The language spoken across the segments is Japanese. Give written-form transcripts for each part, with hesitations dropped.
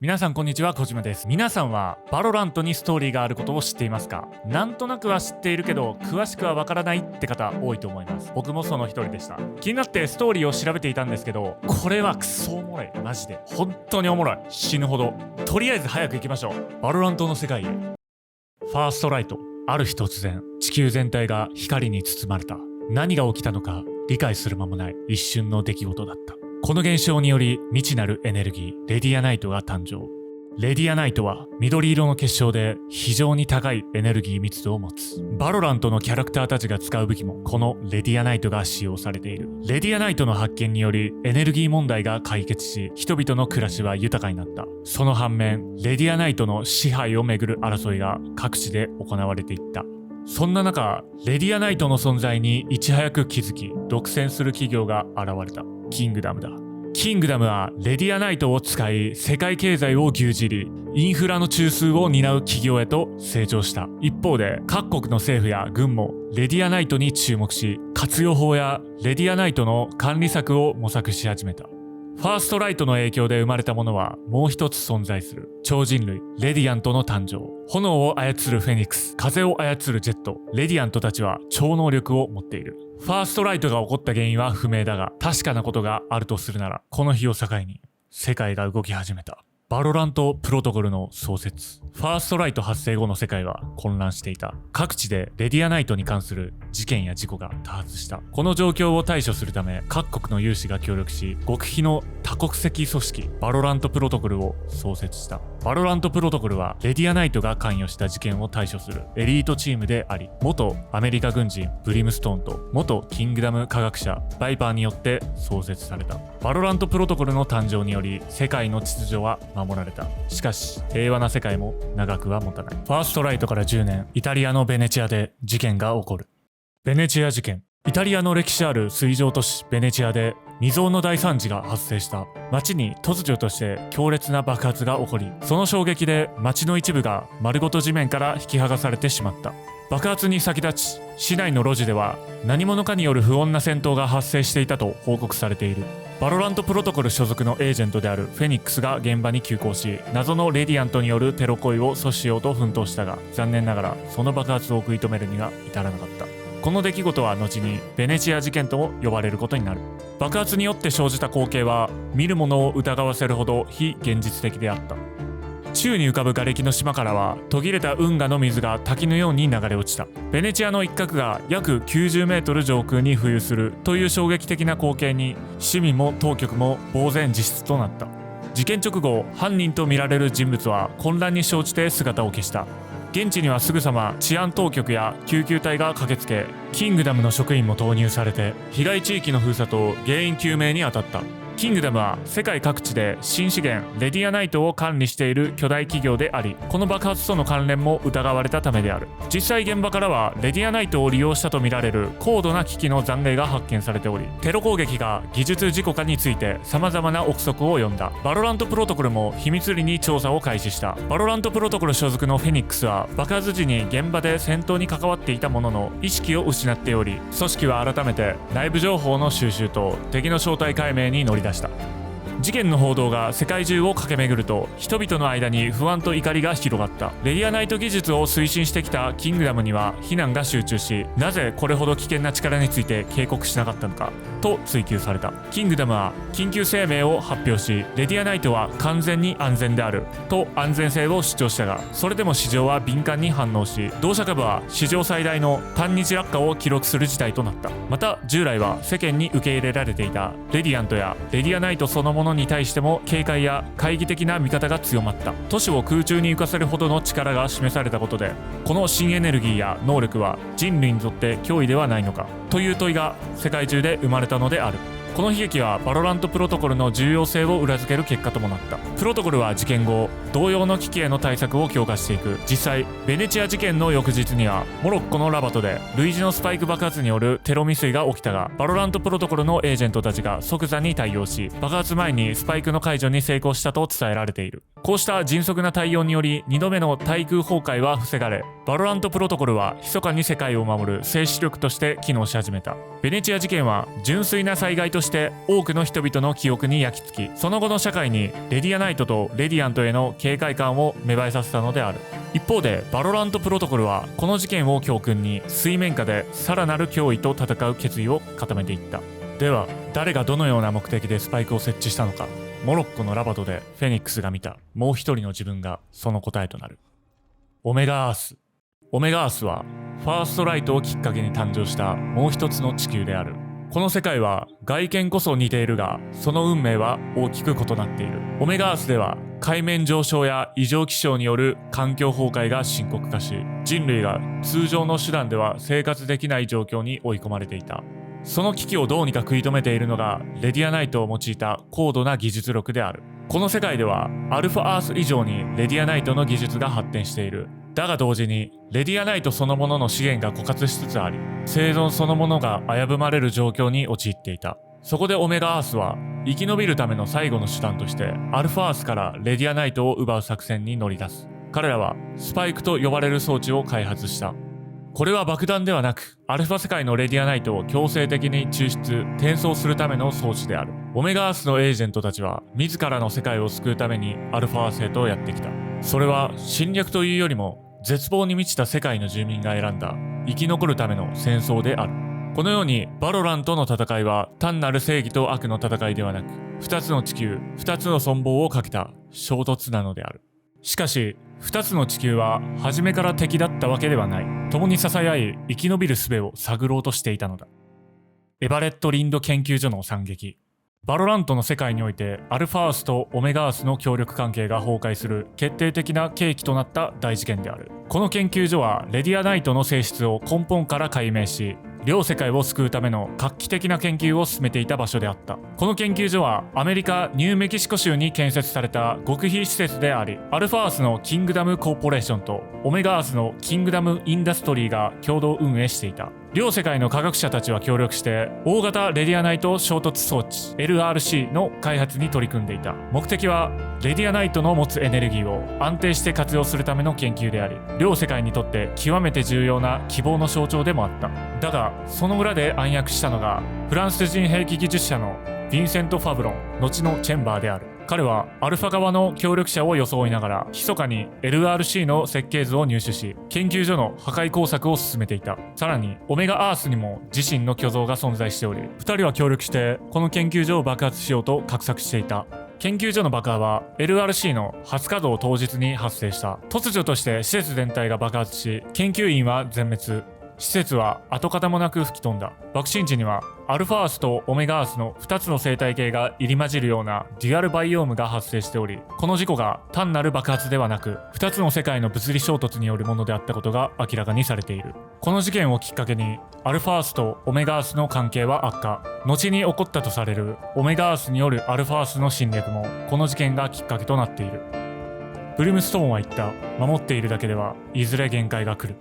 皆さんこんにちは、小島です。皆さんはバロラントにストーリーがあることを知っていますか？なんとなくは知っているけど詳しくはわからないって方多いと思います。僕もその一人でした。気になってストーリーを調べていたんですけど、これはクソおもろい。マジで本当におもろい。死ぬほど。とりあえず早く行きましょう。バロラントの世界へ。ファーストライト。ある日突然地球全体が光に包まれた。何が起きたのか理解する間もない一瞬の出来事だった。この現象により未知なるエネルギーレディアナイトが誕生。レディアナイトは緑色の結晶で非常に高いエネルギー密度を持つ。バロラントのキャラクターたちが使う武器もこのレディアナイトが使用されている。レディアナイトの発見によりエネルギー問題が解決し、人々の暮らしは豊かになった。その反面、レディアナイトの支配をめぐる争いが各地で行われていった。そんな中、レディアナイトの存在にいち早く気づき独占する企業が現れた。キングダムだ。キングダムはレディアナイトを使い世界経済を牛耳り、インフラの中枢を担う企業へと成長した。一方で各国の政府や軍もレディアナイトに注目し、活用法やレディアナイトの管理策を模索し始めた。ファーストライトの影響で生まれたものはもう一つ存在する。超人類レディアントの誕生。炎を操るフェニックス、風を操るジェット、レディアントたちは超能力を持っている。ファーストライトが起こった原因は不明だが、確かなことがあるとするなら、この日を境に世界が動き始めた。バロラントプロトコルの創設。ファーストライト発生後の世界は混乱していた。各地でレディアナイトに関する事件や事故が多発した。この状況を対処するため、各国の有志が協力し、極秘の多国籍組織バロラントプロトコルを創設した。バロラントプロトコルはレディアナイトが関与した事件を対処するエリートチームであり、元アメリカ軍人ブリムストーンと元キングダム科学者バイパーによって創設された。バロラントプロトコルの誕生により世界の秩序は守られた。しかし平和な世界も長くは持たない。ファーストライトから10年、イタリアのベネチアで事件が起こる。ベネチア事件。イタリアの歴史ある水上都市ベネチアで未曾有の大惨事が発生した。街に突如として強烈な爆発が起こり、その衝撃で街の一部が丸ごと地面から引き剥がされてしまった。爆発に先立ち、市内の路地では何者かによる不穏な戦闘が発生していたと報告されている。バロラントプロトコル所属のエージェントであるフェニックスが現場に急行し、謎のレディアントによるテロ行為を阻止しようと奮闘したが、残念ながらその爆発を食い止めるには至らなかった。この出来事は後にベネチア事件とも呼ばれることになる。爆発によって生じた光景は見る者を疑わせるほど非現実的であった。宙に浮かぶ瓦礫の島からは途切れた運河の水が滝のように流れ落ちた。ベネチアの一角が約90メートル上空に浮遊するという衝撃的な光景に市民も当局も呆然自失となった。事件直後、犯人とみられる人物は混乱に生じて姿を消した。現地にはすぐさま治安当局や救急隊が駆けつけ、キングダムの職員も投入されて被害地域の封鎖と原因究明に当たった。キングダムは世界各地で新資源レディアナイトを管理している巨大企業であり、この爆発との関連も疑われたためである。実際現場からはレディアナイトを利用したとみられる高度な機器の残骸が発見されており、テロ攻撃が技術事故かについて様々な憶測を呼んだ。バロラントプロトコルも秘密裏に調査を開始した。バロラントプロトコル所属のフェニックスは爆発時に現場で戦闘に関わっていたものの意識を失っており、組織は改めて内部情報の収集と敵の正体解明に乗り出した。事件の報道が世界中を駆け巡ると、人々の間に不安と怒りが広がった。レディアナイト技術を推進してきたキングダムには非難が集中し、なぜこれほど危険な力について警告しなかったのかと追及された。キングダムは緊急声明を発表し、レディアナイトは完全に安全であると安全性を主張したが、それでも市場は敏感に反応し、同社株は史上最大の単日落下を記録する事態となった。また従来は世間に受け入れられていたレディアントやレディアナイトそのものに対しても警戒や懐疑的な見方が強まった。都市を空中に浮かせるほどの力が示されたことで、この新エネルギーや能力は人類にとって脅威ではないのかという問いが世界中で生まれたのである。この悲劇はバロラントプロトコルの重要性を裏付ける結果ともなった。プロトコルは事件後同様の危機への対策を強化していく。実際ベネチア事件の翌日にはモロッコのラバトで類似のスパイク爆発によるテロ未遂が起きたが、バロラントプロトコルのエージェントたちが即座に対応し、爆発前にスパイクの解除に成功したと伝えられている。こうした迅速な対応により2度目の対空崩壊は防がれ、バロラントプロトコルは密かに世界を守る静止力として機能し始めた。ベネチア事件は純粋な災害として多くの人々の記憶に焼き付き、その後の社会にレディアナイトとレディアントへの警戒感を芽生えさせたのである。一方でバロラントプロトコルはこの事件を教訓に水面下でさらなる脅威と戦う決意を固めていった。では誰がどのような目的でスパイクを設置したのか。モロッコのラバトでフェニックスが見たもう一人の自分がその答えとなる。オメガアース。オメガアースはファーストライトをきっかけに誕生したもう一つの地球である。この世界は外見こそ似ているが、その運命は大きく異なっている。オメガアースでは海面上昇や異常気象による環境崩壊が深刻化し、人類が通常の手段では生活できない状況に追い込まれていた。その危機をどうにか食い止めているのがレディアナイトを用いた高度な技術力である。この世界ではアルファアース以上にレディアナイトの技術が発展している。だが同時にレディアナイトそのものの資源が枯渇しつつあり、生存そのものが危ぶまれる状況に陥っていた。そこでオメガアースは生き延びるための最後の手段としてアルファアースからレディアナイトを奪う作戦に乗り出す。彼らはスパイクと呼ばれる装置を開発した。これは爆弾ではなく、アルファ世界のレディアナイトを強制的に抽出・転送するための装置である。オメガアースのエージェントたちは自らの世界を救うためにアルファアースへとやってきた。それは侵略というよりも絶望に満ちた世界の住民が選んだ生き残るための戦争である。このようにバロラントの戦いは単なる正義と悪の戦いではなく、2つの地球、2つの存亡をかけた衝突なのである。しかし2つの地球は初めから敵だったわけではない。共に支え合い生き延びる術を探ろうとしていたのだ。エバレット・リンド研究所の惨劇。バロラントの世界においてアルファアースとオメガアースの協力関係が崩壊する決定的な契機となった大事件である。この研究所はレディアナイトの性質を根本から解明し、両世界を救うための画期的な研究を進めていた場所であった。この研究所はアメリカ・ニューメキシコ州に建設された極秘施設であり、アルファアースのキングダムコーポレーションとオメガアースのキングダムインダストリーが共同運営していた。両世界の科学者たちは協力して大型レディアナイト衝突装置 LRC の開発に取り組んでいた。目的はレディアナイトの持つエネルギーを安定して活用するための研究であり、両世界にとって極めて重要な希望の象徴でもあった。だがその裏で暗躍したのがフランス人兵器技術者のヴィンセント・ファブロン、後のチェンバーである。彼はアルファ側の協力者を装いながら密かに LRC の設計図を入手し、研究所の破壊工作を進めていた。さらにオメガアースにも自身の巨像が存在しており、2人は協力してこの研究所を爆発しようと画策していた。研究所の爆破は LRC の初稼働当日に発生した。突如として施設全体が爆発し、研究員は全滅。施設は跡形もなく吹き飛んだ。爆心地にはアルファアースとオメガアースの2つの生態系が入り混じるようなデュアルバイオームが発生しており、この事故が単なる爆発ではなく2つの世界の物理衝突によるものであったことが明らかにされている。この事件をきっかけにアルファアースとオメガアースの関係は悪化。後に起こったとされるオメガアースによるアルファアースの侵略もこの事件がきっかけとなっている。ブリムストーンは言った。守っているだけではいずれ限界が来る。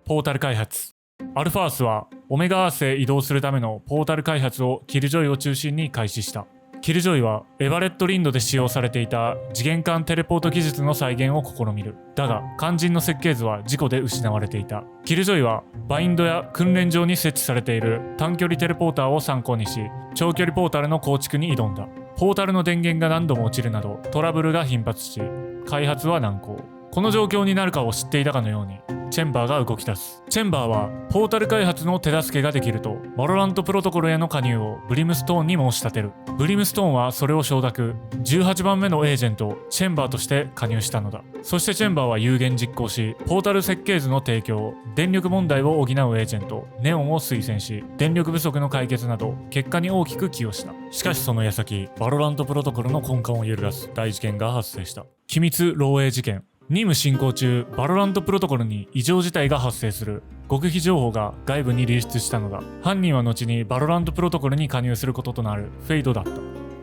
ポータル開発。アルファースはオメガアースへ移動するためのポータル開発をキルジョイを中心に開始した。キルジョイはエバレット・リンドで使用されていた次元間テレポート技術の再現を試みる。だが肝心の設計図は事故で失われていた。キルジョイはバインドや訓練場に設置されている短距離テレポーターを参考にし、長距離ポータルの構築に挑んだ。ポータルの電源が何度も落ちるなどトラブルが頻発し、開発は難航。この状況になるかを知っていたかのようにチェンバーが動き出す。チェンバーはポータル開発の手助けができるとバロラントプロトコルへの加入をブリムストーンに申し立てる。ブリムストーンはそれを承諾。18番目のエージェントチェンバーとして加入したのだ。そしてチェンバーは有言実行し、ポータル設計図の提供、電力問題を補うエージェントネオンを推薦し、電力不足の解決など結果に大きく寄与した。しかしその矢先、バロラントプロトコルの根幹を揺るがす大事件が発生した。機密漏洩事件。任務進行中、バロラントプロトコルに異常事態が発生する。極秘情報が外部に流出したのだ。犯人は後にバロラントプロトコルに加入することとなるフェイドだった。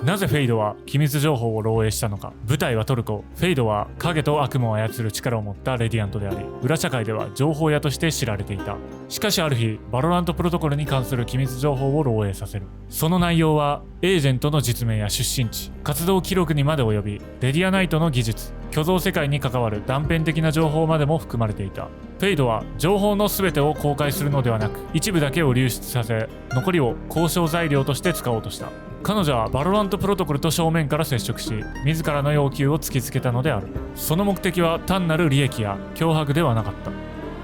なぜフェイドは機密情報を漏洩したのか。舞台はトルコ。フェイドは影と悪魔を操る力を持ったレディアントであり、裏社会では情報屋として知られていた。しかしある日、バロラントプロトコルに関する機密情報を漏洩させる。その内容はエージェントの実名や出身地、活動記録にまで及び、レディアナイトの技術、虚像世界に関わる断片的な情報までも含まれていた。フェイドは情報の全てを公開するのではなく、一部だけを流出させ、残りを交渉材料として使おうとした。彼女はバロラントプロトコルと正面から接触し、自らの要求を突きつけたのである。その目的は単なる利益や脅迫ではなかった。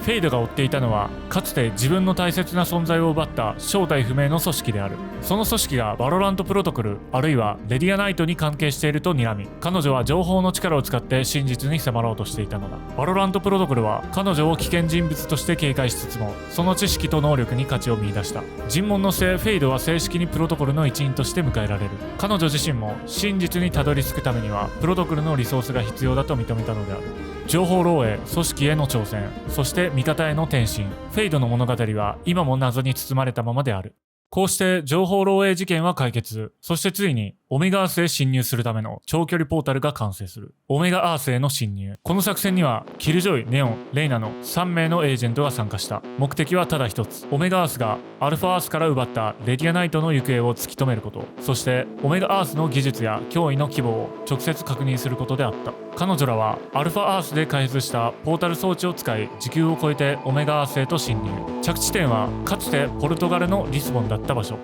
フェイドが追っていたのは、かつて自分の大切な存在を奪った正体不明の組織である。その組織がバロラントプロトコル、あるいはレディアナイトに関係していると睨み、彼女は情報の力を使って真実に迫ろうとしていたのだ。バロラントプロトコルは彼女を危険人物として警戒しつつも、その知識と能力に価値を見出した。尋問の末、フェイドは正式にプロトコルの一員として迎えられる。彼女自身も真実にたどり着くためにはプロトコルのリソースが必要だと認めたのである。情報漏洩、組織への挑戦、そして味方への転身。フェイドの物語は今も謎に包まれたままである。こうして情報漏洩事件は解決。そしてついにオメガアースへ侵入するための長距離ポータルが完成する。オメガアースへの侵入。この作戦にはキルジョイ、ネオン、レイナの3名のエージェントが参加した。目的はただ一つ。オメガアースがアルファアースから奪ったレディアナイトの行方を突き止めること。そしてオメガアースの技術や脅威の規模を直接確認することであった。彼女らはアルファアースで開発したポータル装置を使い、時空を超えてオメガアースへと侵入。着地点はかつてポルトガルのリスボンだった場所。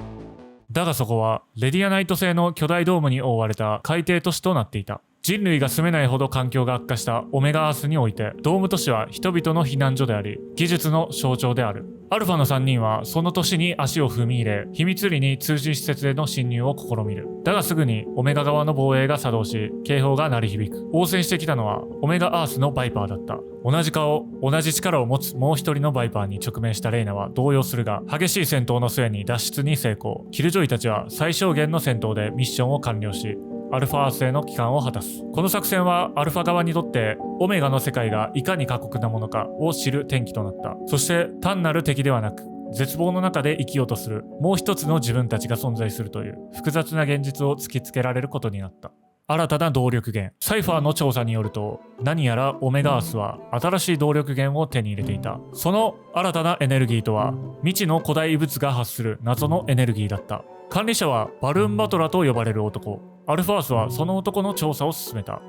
だがそこはレディアナイト製の巨大ドームに覆われた海底都市となっていた。人類が住めないほど環境が悪化したオメガアースにおいて、ドーム都市は人々の避難所であり、技術の象徴である。アルファの3人はその都市に足を踏み入れ、秘密裏に通信施設への侵入を試みる。だがすぐにオメガ側の防衛が作動し、警報が鳴り響く。応戦してきたのはオメガアースのバイパーだった。同じ顔、同じ力を持つもう一人のバイパーに直面したレイナは動揺するが、激しい戦闘の末に脱出に成功。キルジョイたちは最小限の戦闘でミッションを完了し、アルファアースへの帰還を果たす。この作戦はアルファ側にとってオメガの世界がいかに過酷なものかを知る転機となった。そして単なる敵ではなく、絶望の中で生きようとするもう一つの自分たちが存在するという複雑な現実を突きつけられることになった。新たな動力源。サイファーの調査によると、何やらオメガアースは新しい動力源を手に入れていた。その新たなエネルギーとは、未知の古代異物が発する謎のエネルギーだった。管理者はバルーンバトラと呼ばれる男。アルファースはその男の調査を進めた。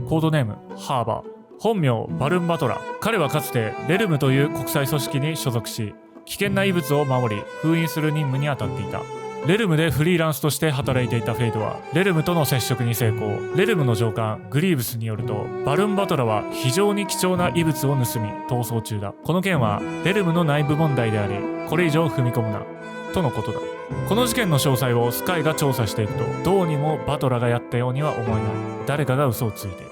コードネームハーバー、本名バルーンバトラ。彼はかつてレルムという国際組織に所属し、危険な異物を守り封印する任務に当たっていた。レルムでフリーランスとして働いていたフェイドはレルムとの接触に成功。レルムの上官グリーブスによると、バルーンバトラは非常に貴重な異物を盗み逃走中だ。この件はレルムの内部問題であり、これ以上踏み込むなとのことだ。この事件の詳細をスカイが調査していくと、どうにもバトラがやったようには思えない。誰かが嘘をついている。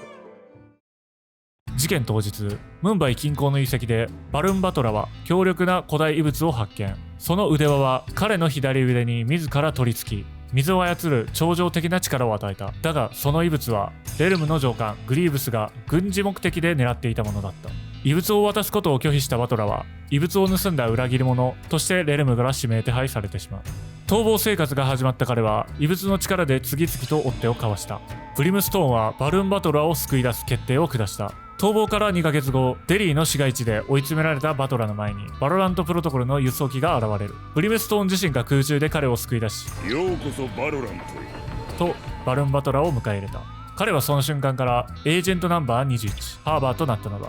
事件当日、ムンバイ近郊の遺跡でバルーンバトラは強力な古代遺物を発見。その腕輪は彼の左腕に自ら取り付き、水を操る超常的な力を与えた。だがその遺物はレルムの上官グリーブスが軍事目的で狙っていたものだった。遺物を渡すことを拒否したバトラは、遺物を盗んだ裏切り者としてレルムから指名手配されてしまう。逃亡生活が始まった彼は異物の力で次々と追っ手をかわした。ブリムストーンはバルーンバトラーを救い出す決定を下した。逃亡から2ヶ月後、デリーの市街地で追い詰められたバトラの前にバロラントプロトコルの輸送機が現れる。ブリムストーン自身が空中で彼を救い出し、ようこそバロラントとバルーンバトラーを迎え入れた。彼はその瞬間からエージェントナンバー21ハーバーとなったのだ。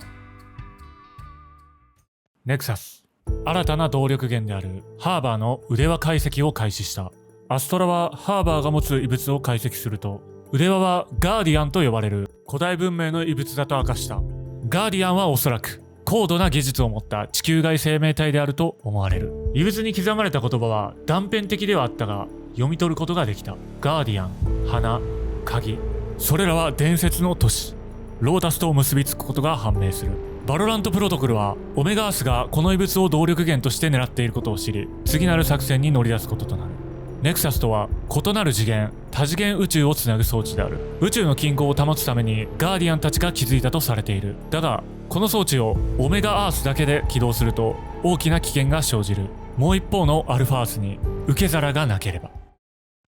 ネクサス、新たな動力源であるハーバーの腕輪解析を開始した。アストラはハーバーが持つ異物を解析すると、腕輪はガーディアンと呼ばれる古代文明の異物だと明かした。ガーディアンはおそらく高度な技術を持った地球外生命体であると思われる。異物に刻まれた言葉は断片的ではあったが読み取ることができた。ガーディアン、花、鍵、それらは伝説の都市ロータスと結びつくことが判明する。バロラントプロトコルはオメガアースがこの異物を動力源として狙っていることを知り、次なる作戦に乗り出すこととなる。ネクサスとは異なる次元、多次元宇宙をつなぐ装置である。宇宙の均衡を保つためにガーディアンたちが築いたとされている。だがこの装置をオメガアースだけで起動すると大きな危険が生じる。もう一方のアルファアースに受け皿がなければ。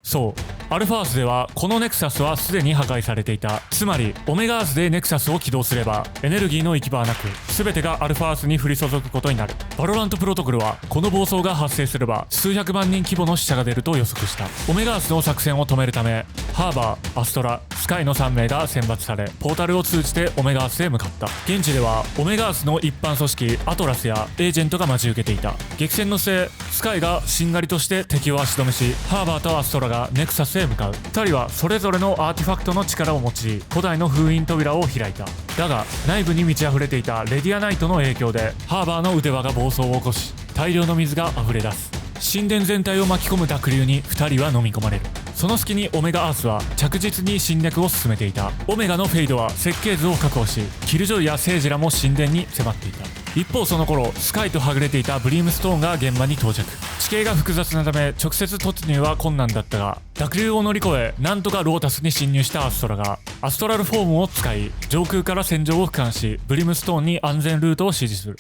そうアルファースではこのネクサスはすでに破壊されていた。つまりオメガースでネクサスを起動すればエネルギーの行き場はなく全てがアルファースに降り注ぐことになる。バロラントプロトコルはこの暴走が発生すれば数百万人規模の死者が出ると予測した。オメガースの作戦を止めるためハーバー、アストラ、スカイの3名が選抜されポータルを通じてオメガースへ向かった。現地ではオメガースの一般組織アトラスやエージェントが待ち受けていた。激戦の末スカイがしんがりとして敵を足止めしハーバーとアストラがネクサスへ向かう。2人はそれぞれのアーティファクトの力を用い古代の封印扉を開いた。だが内部に満ち溢れていたレディアナイトの影響でハーバーの腕輪が暴走を起こし大量の水が溢れ出す。神殿全体を巻き込む濁流に2人は飲み込まれる。その隙にオメガアースは着実に侵略を進めていた。オメガのフェイドは設計図を確保しキルジョイやセージらも神殿に迫っていた。一方その頃スカイとはぐれていたブリームストーンが現場に到着。地形が複雑なため直接突入は困難だったが濁流を乗り越えなんとかロータスに侵入したアストラがアストラルフォームを使い上空から戦場を俯瞰しブリームストーンに安全ルートを指示する。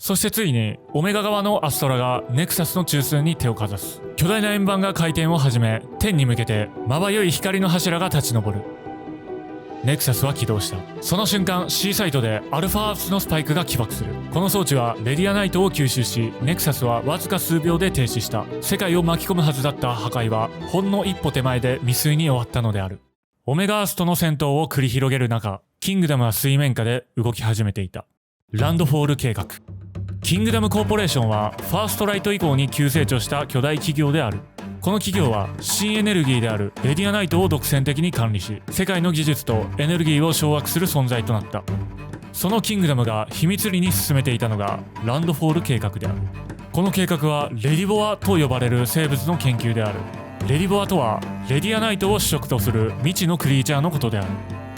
そしてついにオメガ側のアストラがネクサスの中枢に手をかざす。巨大な円盤が回転を始め天に向けてまばゆい光の柱が立ち上る。ネクサスは起動した。その瞬間 C サイトでアルファースのスパイクが起爆する。この装置はレディアナイトを吸収しネクサスはわずか数秒で停止した。世界を巻き込むはずだった破壊はほんの一歩手前で未遂に終わったのである。オメガアースとの戦闘を繰り広げる中キングダムは水面下で動き始めていた。ランドフォール計画。キングダムコーポレーションはファーストライト以降に急成長した巨大企業である。この企業は新エネルギーであるレディアナイトを独占的に管理し世界の技術とエネルギーを掌握する存在となった。そのキングダムが秘密裏に進めていたのがランドフォール計画である。この計画はレディボアと呼ばれる生物の研究である。レディボアとはレディアナイトを主食とする未知のクリーチャーのことである。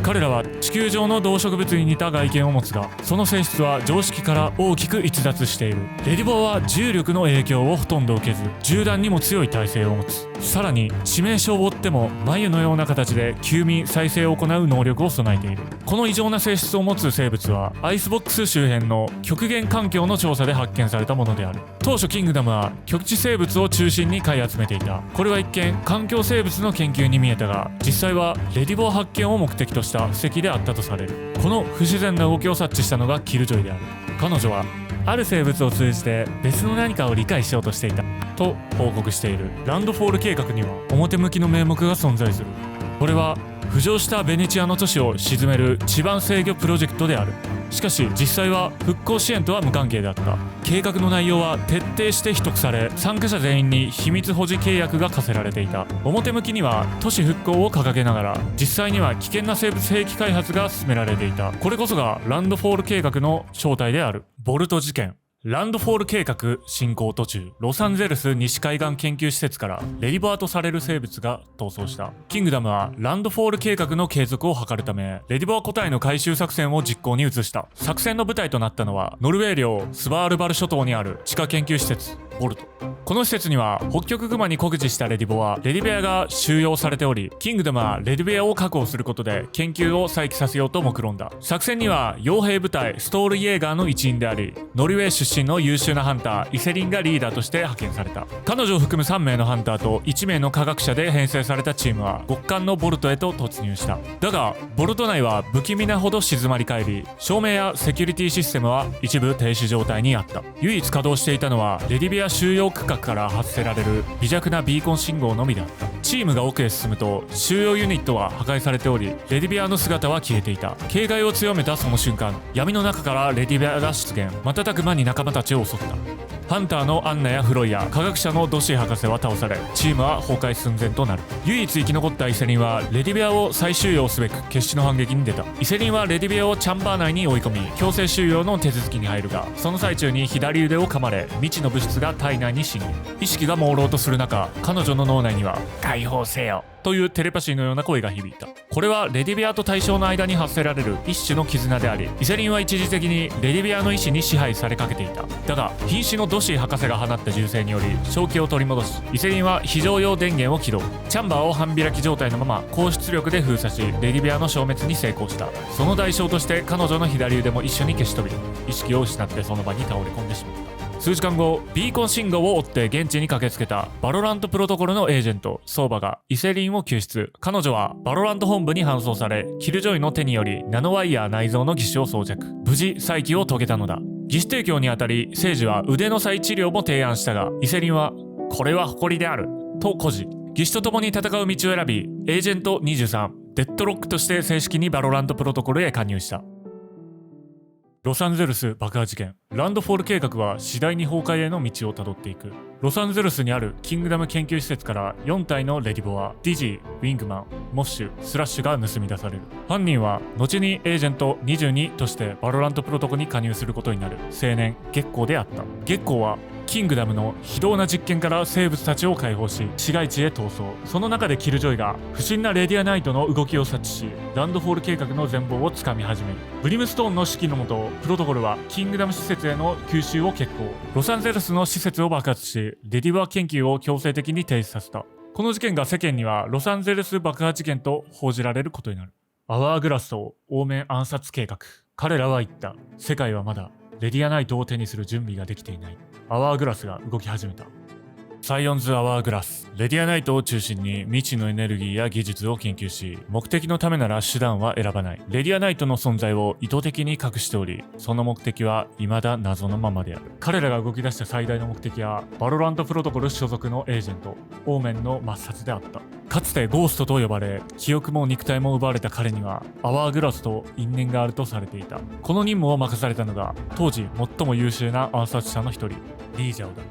彼らは地球上の動植物に似た外見を持つがその性質は常識から大きく逸脱している。レディボアは重力の影響をほとんど受けず銃弾にも強い耐性を持つ。さらに致命傷を負っても眉のような形で休眠再生を行う能力を備えている。この異常な性質を持つ生物はアイスボックス周辺の極限環境の調査で発見されたものである。当初キングダムは極地生物を中心に買い集めていた。これは一見環境生物の研究に見えたが実際はレディボア発見を目的とした布石であったとされる。この不自然な動きを察知したのがキルジョイである。彼女はある生物を通じて別の何かを理解しようとしていたと報告している。ランドフォール計画には表向きの名目が存在する。これは浮上したベネチアの都市を沈める地盤制御プロジェクトである。しかし実際は復興支援とは無関係であった。計画の内容は徹底して秘匿され参加者全員に秘密保持契約が課せられていた。表向きには都市復興を掲げながら実際には危険な生物兵器開発が進められていた。これこそがランドフォール計画の正体である。ボルト事件。ランドフォール計画進行途中ロサンゼルス西海岸研究施設からレディボアとされる生物が逃走した。キングダムはランドフォール計画の継続を図るためレディボア個体の回収作戦を実行に移した。作戦の舞台となったのはノルウェー領スバールバル諸島にある地下研究施設ボルト。この施設には北極熊に酷似したレディボアレディベアが収容されておりキングダムはレディベアを確保することで研究を再起させようと目論んだ。作戦には傭兵部隊ストールイエーガーの一員でありノルウェー出身の優秀なハンターイセリンがリーダーとして派遣された。彼女を含む3名のハンターと1名の科学者で編成されたチームは極寒のボルトへと突入した。だがボルト内は不気味なほど静まり返り照明やセキュリティシステムは一部停止状態にあった。唯一稼働していたのはレディベア収容区画から発せられる微弱なビーコン信号のみだった。チームが奥へ進むと収容ユニットは破壊されておりレディベアの姿は消えていた。警戒を強めたその瞬間闇の中からレディベアが出現。瞬く間に仲間たちを襲った。ハンターのアンナやフロイや科学者のドシー博士は倒されチームは崩壊寸前となる。唯一生き残ったイセリンはレディベアを再収容すべく決死の反撃に出た。イセリンはレディベアをチャンバー内に追い込み強制収容の手続きに入るがその最中に左腕を噛まれ未知の物質が体内に侵入。意識が朦朧とする中彼女の脳内には解放せよというテレパシーのような声が響いた。これはレディベアと対象の間に発せられる一種の絆でありイセリンは一時的にレディベアの意志に支配されかけていた。だが瀕死のドシー博士が放った銃声により正気を取り戻しイセリンは非常用電源を起動。チャンバーを半開き状態のまま高出力で封鎖しレディベアの消滅に成功した。その代償として彼女の左腕も一緒に消し飛び意識を失ってその場に倒れ込んでしまった。数時間後、ビーコン信号を追って現地に駆けつけたバロラントプロトコルのエージェントソーバがイセリンを救出。彼女はバロラント本部に搬送され、キルジョイの手によりナノワイヤー内蔵の義手を装着。無事再起を遂げたのだ。義手提供にあたりセイジは腕の再治療も提案したが、イセリンはこれは誇りであると誇示。義手と共に戦う道を選び、エージェント23デッドロックとして正式にバロラントプロトコルへ加入した。ロサンゼルス爆破事件。ランドフォール計画は次第に崩壊への道をたどっていく。ロサンゼルスにあるキングダム研究施設から4体のレディボア、ディジー、ウィングマン、モッシュ、スラッシュが盗み出される。犯人は後にエージェント22としてバロラントプロトコルに加入することになる青年月光であった。月光はキングダムの非道な実験から生物たちを解放し、市街地へ逃走。その中でキルジョイが不審なレディアナイトの動きを察知し、ランドフォール計画の全貌をつかみ始める。ブリムストーンの指揮のもと、プロトコルはキングダム施設への吸収を決行。ロサンゼルスの施設を爆発し、レディボア研究を強制的に停止させた。この事件が世間にはロサンゼルス爆破事件と報じられることになる。アワーグラスとオーメン暗殺計画。彼らは言った。世界はまだレディアナイトを手にする準備ができていない。アワーグラスが動き始めた。サイオンズ・アワーグラス。レディアナイトを中心に未知のエネルギーや技術を研究し、目的のためなら手段は選ばない。レディアナイトの存在を意図的に隠しており、その目的は未だ謎のままである。彼らが動き出した最大の目的は、バロラントプロトコル所属のエージェント、オーメンの抹殺であった。かつてゴーストと呼ばれ、記憶も肉体も奪われた彼には、アワーグラスと因縁があるとされていた。この任務を任されたのが、当時最も優秀な暗殺者の一人、リージャオだ。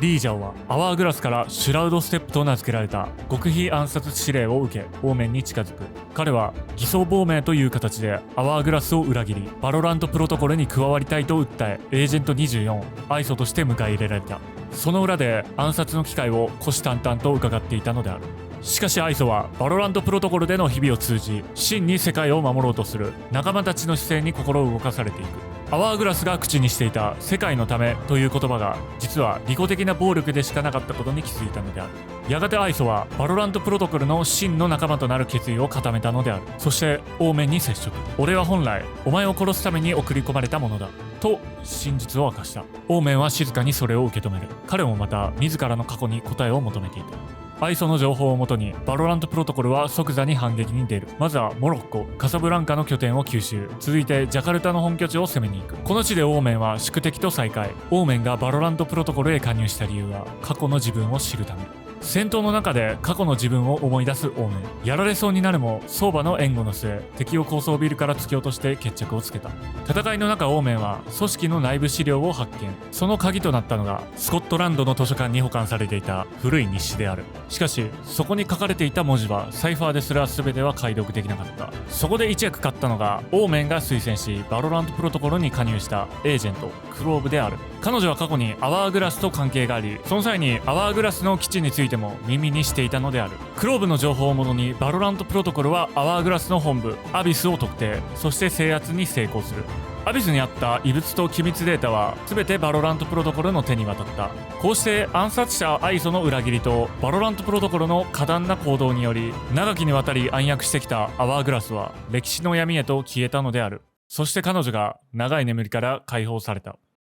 リージャオはアワーグラスからシュラウドステップと名付けられた極秘暗殺指令を受け、オーメンに近づく。彼は偽装亡命という形でアワーグラスを裏切り、バロラントプロトコルに加わりたいと訴え、エージェント24アイソとして迎え入れられた。その裏で暗殺の機会を虎視眈々と伺っていたのである。しかしアイソはバロラントプロトコルでの日々を通じ、真に世界を守ろうとする仲間たちの姿勢に心を動かされていく。アワーグラスが口にしていた世界のためという言葉が、実は利己的な暴力でしかなかったことに気づいたのである。やがてアイソはバロラントプロトコルの真の仲間となる決意を固めたのである。そしてオーメンに接触。俺は本来お前を殺すために送り込まれたものだと真実を明かした。オーメンは静かにそれを受け止める。彼もまた自らの過去に答えを求めていた。アイソの情報をもとにバロラントプロトコルは即座に反撃に出る。まずはモロッコ、カサブランカの拠点を吸収。続いてジャカルタの本拠地を攻めに行く。この地でオーメンは宿敵と再会。オーメンがバロラントプロトコルへ加入した理由は、過去の自分を知るため。戦闘の中で過去の自分を思い出すオーメン。やられそうになるも相場の援護の末、敵を高層ビルから突き落として決着をつけた。戦いの中、オーメンは組織の内部資料を発見。その鍵となったのがスコットランドの図書館に保管されていた古い日誌である。しかしそこに書かれていた文字はサイファーですら全ては解読できなかった。そこで一役買ったのがオーメンが推薦しバロラントプロトコルに加入したエージェントクローブである。彼女は過去にアワーグラスと関係があり、その際にアワーグラスの基地についても耳にしていたのである。クローブの情報をもとにバロラントプロトコルはアワーグラスの本部アビスを特定、そして制圧に成功する。アビスにあった異物と機密データは全てバロラントプロトコルの手に渡った。こうして暗殺者アイソの裏切りとバロラントプロトコルの過断な行動により、長きにわたり暗躍してきたアワーグラスは歴史の闇へと消えたのである。そして彼女が長い眠りから解放された。